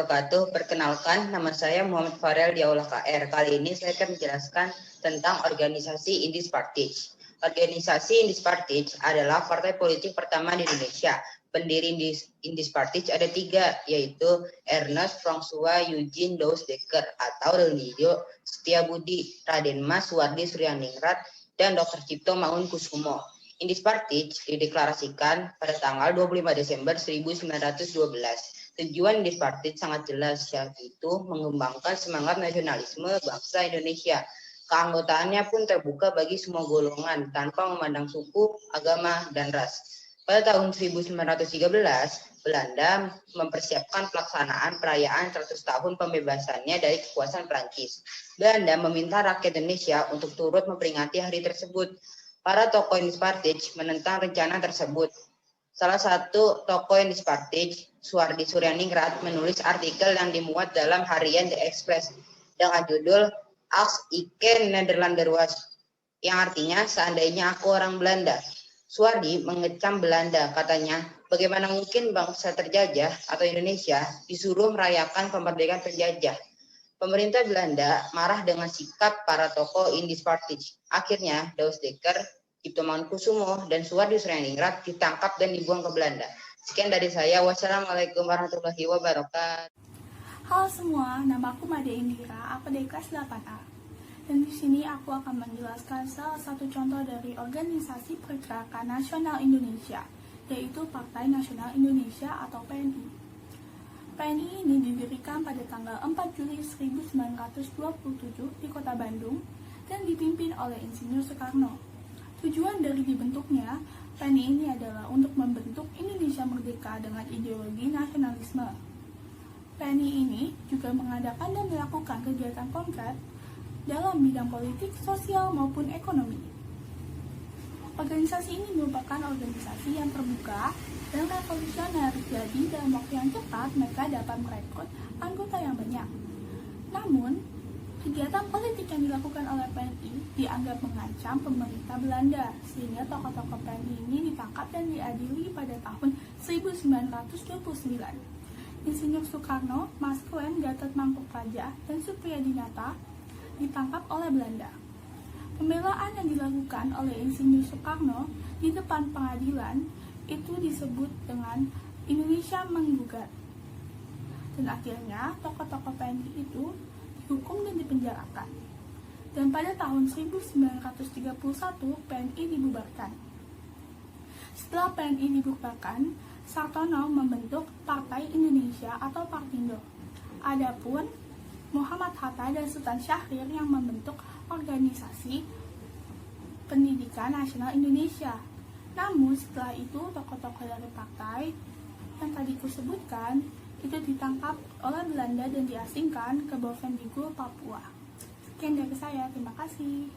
wabarakatuh. Perkenalkan, nama saya Muhammad Farel di Aula KR. Kali ini saya akan menjelaskan tentang organisasi Indies Partij. Organisasi Indies Partij adalah partai politik pertama di Indonesia. Pendiri Indies Partij ada 3, yaitu Ernest François Eugene Douws Dekker atau Leonidio Setiabudi, Raden Mas Suwardi Suryaningrat, dan Dr. Cipto Mangunkusumo. Indies Partij dideklarasikan pada tanggal 25 Desember 1912. Tujuan Indies Partij sangat jelas, yaitu mengembangkan semangat nasionalisme bangsa Indonesia. Keanggotaannya pun terbuka bagi semua golongan tanpa memandang suku, agama, dan ras. Pada tahun 1913, Belanda mempersiapkan pelaksanaan perayaan 100 tahun pembebasannya dari kekuasaan Prancis. Belanda meminta rakyat Indonesia untuk turut memperingati hari tersebut. Para tokoh Indies Partij menentang rencana tersebut. Salah satu tokoh Indies Partij, Suwardi Suryaningrat, menulis artikel yang dimuat dalam harian The Express dengan judul Als ik Nederlander was, yang artinya seandainya aku orang Belanda. Suwardi mengecam Belanda, katanya, bagaimana mungkin bangsa terjajah atau Indonesia disuruh merayakan kemerdekaan penjajah. Pemerintah Belanda marah dengan sikap para tokoh Indies Partij. Akhirnya, Douws Dekker, Cipto Mangunkusumo, dan Suwardi Suryaningrat ditangkap dan dibuang ke Belanda. Sekian dari saya. Wassalamualaikum warahmatullahi wabarakatuh. Halo semua, nama aku Made Indira, aku dari kelas 8A. Dan di sini aku akan menjelaskan salah satu contoh dari organisasi Pergerakan Nasional Indonesia, yaitu Partai Nasional Indonesia atau PNI. PNI ini didirikan pada tanggal 4 Juli 1927 di Kota Bandung dan dipimpin oleh Insinyur Soekarno. Tujuan dari dibentuknya PNI ini adalah untuk membentuk Indonesia merdeka dengan ideologi nasionalisme. PNI ini juga mengadakan dan melakukan kegiatan konkret dalam bidang politik, sosial, maupun ekonomi. Organisasi ini merupakan organisasi yang terbuka dan revolusioner, jadi dalam waktu yang cepat mereka dapat merekrut anggota yang banyak. Namun, kegiatan politik yang dilakukan oleh PNI dianggap mengancam pemerintah Belanda, sehingga tokoh-tokoh PNI ini ditangkap dan diadili pada tahun 1929. Insinyur Soekarno, Mas Kuen, Gatot Mangkupraja, dan Supriyadinata ditangkap oleh Belanda. Pembelaan yang dilakukan oleh Insinyur Soekarno di depan pengadilan itu disebut dengan Indonesia Menggugat. Dan akhirnya tokoh-tokoh PNI itu dihukum dan dipenjarakan. Dan pada tahun 1931 PNI dibubarkan. Setelah PNI dibubarkan, Sartono membentuk Partai Indonesia atau Partindo. Adapun Muhammad Hatta dan Sultan Syahrir yang membentuk Organisasi Pendidikan Nasional Indonesia. Namun setelah itu tokoh-tokoh dari partai yang tadi kusebutkan itu ditangkap oleh Belanda dan diasingkan ke Bovendigul, Papua. Sekian dari saya, terima kasih.